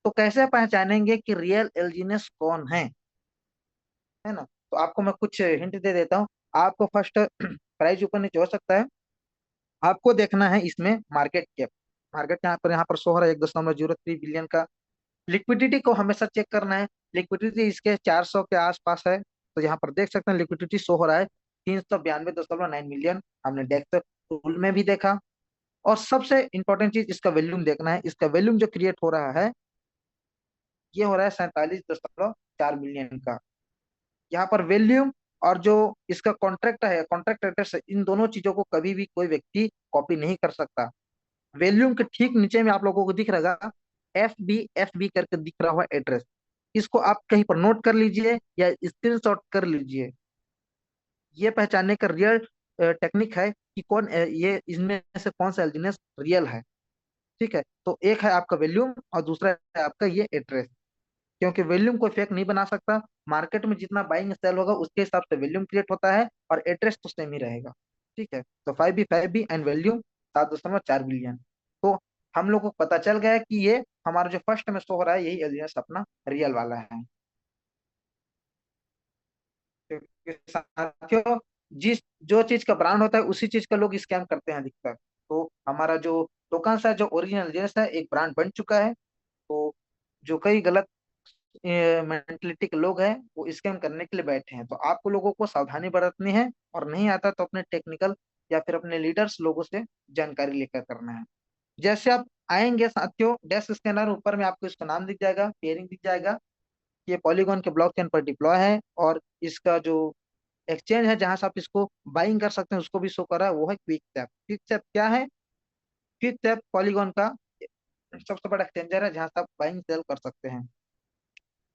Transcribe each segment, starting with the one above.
तो कैसे पहचानेंगे कि रियल एलजीनियस कौन है ना? तो आपको मैं कुछ हिंट दे देता हूँ। आपको फर्स्ट प्राइस ऊपर नीचे हो सकता है। आपको देखना है इसमें मार्केट कैप। मार्केट यहाँ पर शो हो रहा है 1.03 बिलियन का। लिक्विडिटी को हमेशा चेक करना है। लिक्विडिटी इसके 400 के आसपास है। तो यहाँ पर देख सकते हैं लिक्विडिटी शो हो रहा है 392.9 मिलियन। हमने डेक्स टूल में भी देखा। और सबसे इंपॉर्टेंट चीज इसका वॉल्यूम देखना है। इसका वॉल्यूम जो क्रिएट हो रहा है ये हो रहा है 47.4 मिलियन का। यहाँ पर वॉल्यूम और जो इसका कॉन्ट्रैक्ट है, कॉन्ट्रैक्ट एड्रेस, इन दोनों चीजों को कभी भी कोई व्यक्ति कॉपी नहीं कर सकता। वॉल्यूम के ठीक नीचे में आप लोगों को दिख रहेगा एफ बी करके दिख रहा हुआ एड्रेस। इसको आप कहीं पर नोट कर लीजिए या स्क्रीनशॉट कर लीजिए। ये पहचानने का रियल टेक्निक है कि कौन ये इनमें से कौन सा एल्जीनियस रियल है। ठीक है, तो एक है आपका वॉल्यूम और दूसरा है आपका ये एड्रेस। क्योंकि वॉल्यूम कोई फेक नहीं बना सकता। मार्केट में जितना बाइंग सेल होगा उसके हिसाब से वॉल्यूम क्रिएट होता है और एड्रेस तो सेम ही रहेगा। ठीक है, तो 5B एंड वॉल्यूम 7.4 बिलियन। तो हम लोग को पता चल गया कि ये हमारा जो फर्स्ट में शो हो रहा है यही एलियंस अपना रियल वाला है। क्योंकि साथियों, जिस जो चीज का ब्रांड होता है उसी चीज का लोग स्कैम करते हैं अधिकतर। तो हमारा जो टोकन है, जो ओरिजिनल एलियंस है, एक ब्रांड बन चुका है। तो जो कई गलत मेंटलिटी के लोग हैं वो स्कैम करने के लिए बैठे हैं। तो आपको लोगों को सावधानी बरतनी है और नहीं आता तो अपने टेक्निकल या फिर अपने लीडर्स लोगों से जानकारी लेकर करना है। जैसे आप आएंगे साथियों डेस्क स्कैनर, ऊपर में आपको इसका नाम दिख जाएगा, पेयरिंग दिख जाएगा। ये पॉलीगॉन के ब्लॉकचेन पर डिप्लॉय है। और इसका जो एक्सचेंज है जहां से आप इसको बाइंग कर सकते हैं उसको भी शो कर रहा है, वो है क्विक सैप क्या है? क्विक सैप पॉलीगॉन का सबसे बड़ा एक्सचेंजर है जहां से आप बाइंग सेल कर सकते हैं।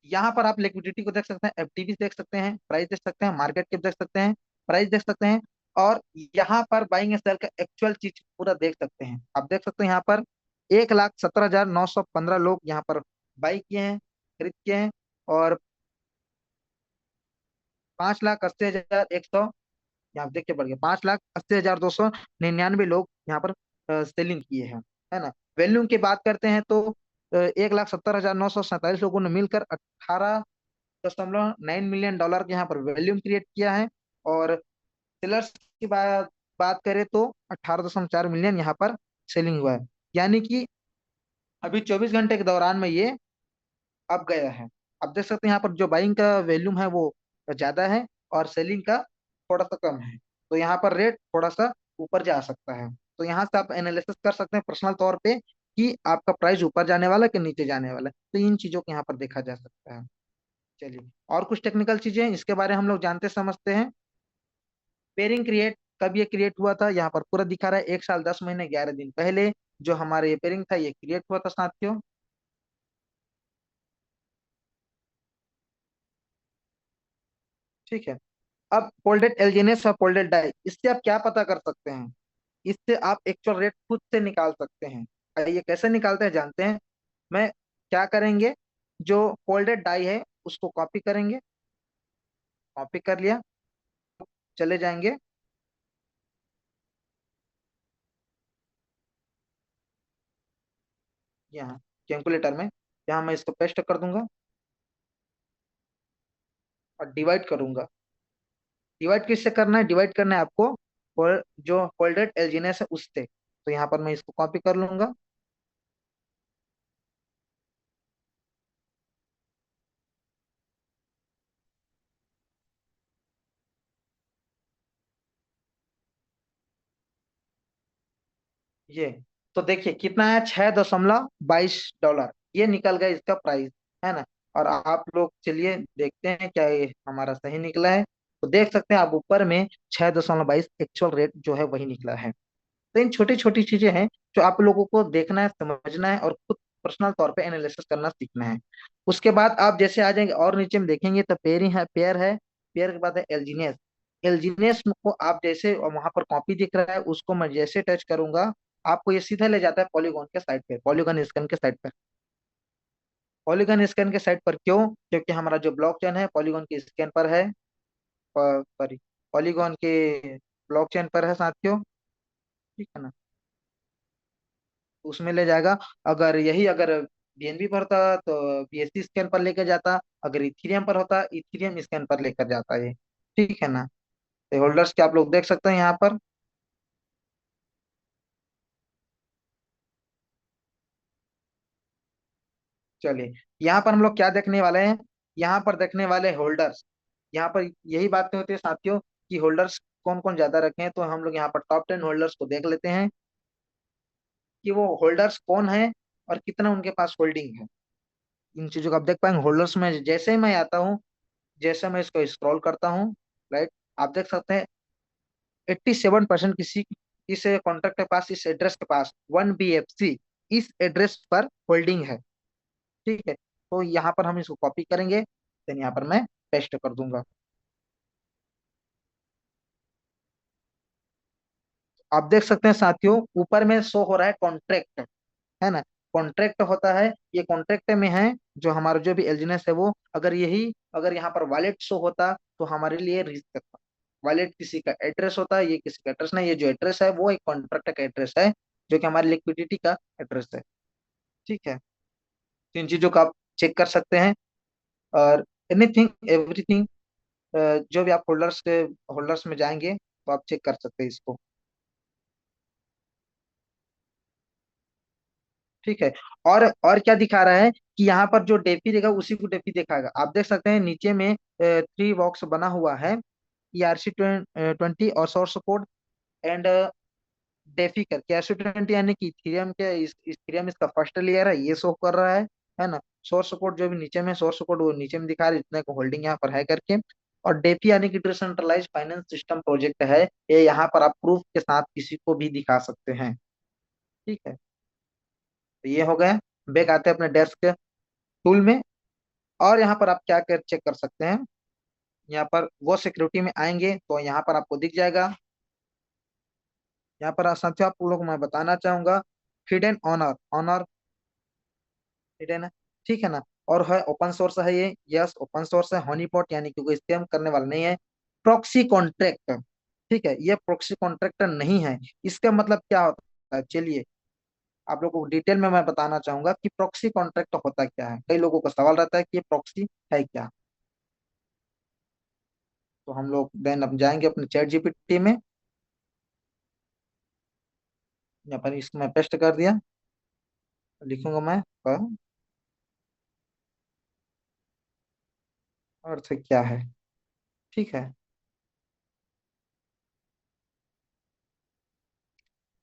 यहाँ पर आप लिक्विडिटी को देख सकते हैं, एफटीवी देख सकते हैं, प्राइस देख सकते हैं, मार्केट कैप देख सकते हैं, प्राइस देख सकते हैं। और यहाँ पर बाइंग एंड सेल का एक्चुअल चीज पूरा देख सकते हैं। आप देख सकते हैं यहाँ पर 1,17,915 लोग यहाँ पर बाई किए हैं, खरीद किए हैं। और 5,80,100 यहाँ देख के बढ़ गया, 5,80,299 लोग यहाँ पर सेलिंग किए हैं, है ना? वैल्यूम की बात करते हैं तो 1,70,947 लोगों ने मिलकर 18.9 मिलियन डॉलर के यहाँ पर वॉल्यूम क्रिएट किया है। और सेलर्स की बात करें तो 18.4 मिलियन यहाँ पर सेलिंग हुआ है। यानी कि अभी 24 घंटे के दौरान में ये अब गया है। आप देख सकते हैं यहाँ पर जो बाइंग का वॉल्यूम है वो ज्यादा है और सेलिंग का थोड़ा सा कम है। तो यहाँ पर रेट थोड़ा सा ऊपर जा सकता है। तो यहाँ से आप एनालिसिस कर सकते हैं पर्सनल तौर पे कि आपका प्राइस ऊपर जाने वाला है कि नीचे जाने वाला है। तो इन चीजों को यहाँ पर देखा जा सकता है। चलिए, और कुछ टेक्निकल चीजें हैं इसके बारे में हम लोग जानते समझते हैं। पेयरिंग क्रिएट कब ये क्रिएट हुआ था? यहाँ पर पूरा दिखा रहा है 1 साल 10 महीने 11 दिन पहले जो हमारे ये पेयरिंग था ये क्रिएट हुआ था साथियों। ठीक है। अब फोल्डेड एल्जीनेस और फोल्डेड डाई, इससे आप क्या पता कर सकते हैं? इससे आप एक्चुअल रेट खुद से निकाल सकते हैं। ये कैसे निकालते हैं जानते हैं? मैं क्या करेंगे, जो फोल्डेड डाई है उसको कॉपी करेंगे। कॉपी कर लिया, चले जाएंगे यहाँ कैलकुलेटर में। यहाँ मैं इसको पेस्ट कर दूंगा और डिवाइड करूंगा। डिवाइड किससे करना है? डिवाइड करना है आपको जो फोल्डेड एल्जीनेस है उससे। तो यहाँ पर मैं इसको कॉपी कर लूंगा। ये तो देखिए कितना है, 6.22 डॉलर ये निकल गया इसका प्राइस, है ना? और आप लोग चलिए देखते हैं क्या ये हमारा सही निकला है। तो देख सकते हैं आप ऊपर में 6.22 एक्चुअल रेट जो है वही निकला है। तो इन छोटी छोटी चीजें हैं जो आप लोगों को देखना है, समझना है और खुद पर्सनल तौर पे एनालिसिस करना सीखना है। उसके बाद आप जैसे आ जाएंगे और नीचे में देखेंगे तो पेयरिंग है, पेयर है। पेयर के बाद है एल्जीनियस। एल्जीनियस को आप जैसे वहां पर कॉपी दिख रहा है उसको मैं जैसे टच करूंगा आपको ये सीधा ले जाता है पॉलीगॉन के साइड पे, पॉलीगॉन स्कैन के साइड पर। पॉलीगॉन स्कैन के साइड पर क्यों? क्योंकि हमारा जो ब्लॉकचेन है पॉलीगॉन के स्कैन पर है। सॉरी, पॉलीगॉन के ब्लॉकचेन पर है साथियों। ठीक है ना? उसमें ले जाएगा। अगर बीएनबी पर होता तो बीएससी स्कैन पर लेकर जाता, अगर इथीरियम पर होता इथीरियम स्कैन पर लेकर जाता ये। ठीक है ना। तो होल्डर्स के आप लोग देख सकते हैं यहाँ पर। चलिए, यहाँ पर हम लोग क्या देखने वाले हैं, यहाँ पर देखने वाले होल्डर्स। यहाँ पर यही बातें होती है साथियों कि होल्डर्स कौन कौन ज्यादा रखे हैं, तो हम लोग यहाँ पर टॉप 10 होल्डर्स को देख लेते हैं कि वो होल्डर्स कौन है और कितना उनके पास होल्डिंग है। इन चीजों को आप देख पाएंगे होल्डर्स में, जैसे ही मैं आता हूँ, जैसे मैं इसको स्क्रॉल करता हूँ, राइट, आप देख सकते हैं 87% किसी इस कॉन्ट्रैक्ट के पास, इस एड्रेस के पास 1 BFC इस एड्रेस पर होल्डिंग है। ठीक है, तो यहाँ पर हम इसको कॉपी करेंगे, देन यहाँ पर मैं पेस्ट कर दूंगा। आप देख सकते हैं साथियों, ऊपर में शो हो रहा है कॉन्ट्रैक्ट, है ना। कॉन्ट्रैक्ट होता है, ये कॉन्ट्रैक्ट में है, जो हमारा जो भी एलजीनेस है वो, अगर यही अगर यहाँ पर वॉलेट शो होता तो हमारे लिए रिस्क था। वॉलेट किसी का एड्रेस होता है, ये किसी का एड्रेस नहीं, ये जो एड्रेस है वो एक कॉन्ट्रैक्ट का एड्रेस है, जो कि हमारी लिक्विडिटी का एड्रेस है। ठीक है, तो इन चीजों को आप चेक कर सकते हैं। और एनीथिंग एवरीथिंग, जो भी आप होल्डर्स में जाएंगे तो आप चेक कर सकते हैं इसको। ठीक है, और क्या दिखा रहा है कि यहाँ पर जो डेफी देगा उसी को डेफी दिखाएगा। आप देख सकते हैं नीचे में 3 बॉक्स बना हुआ है, ERC20 और सोर्स कोड एंड डेफी करके। ERC20 यानी कि इथेरियम के, इथेरियम इसका फर्स्ट लेयर है, ये शो कर रहा है ना। सोर्स कोड जो भी नीचे में सोर्स कोड वो नीचे में दिखा रहा है, इतने को होल्डिंग यहाँ पर है करके। और डेफी यानी कि डिसेंट्रलाइज फाइनेंस सिस्टम प्रोजेक्ट है, ये यहाँ पर आप प्रूफ के साथ किसी को भी दिखा सकते हैं। ठीक है, तो ये हो गया। बैक आते हैं अपने डेस्क टूल में, और यहाँ पर आप क्या कर चेक कर सकते हैं, यहाँ पर वो सिक्योरिटी में आएंगे तो यहाँ पर आपको दिख जाएगा। यहाँ पर साथियों आप लोग को मैं बताना चाहूंगा, हिडन ऑनर, ऑनर हिडन है। ठीक है ना। और है ओपन सोर्स है ये, यस ओपन सोर्स है। हनीपॉट यानी कि कोई स्कैम करने वाला नहीं है। प्रॉक्सी कॉन्ट्रैक्ट, ठीक है, ये प्रॉक्सी कॉन्ट्रैक्टर नहीं है। इसका मतलब क्या होता है, चलिए आप लोगों को डिटेल में मैं बताना चाहूंगा कि प्रॉक्सी कॉन्ट्रैक्ट होता क्या है। कई लोगों का सवाल रहता है कि ये प्रॉक्सी है क्या। तो हम लोग देन अब जाएंगे अपने चैट जीपीटी में, यहाँ पर इसको मैं पेस्ट कर दिया, लिखूंगा मैं अर्थ क्या है। ठीक है,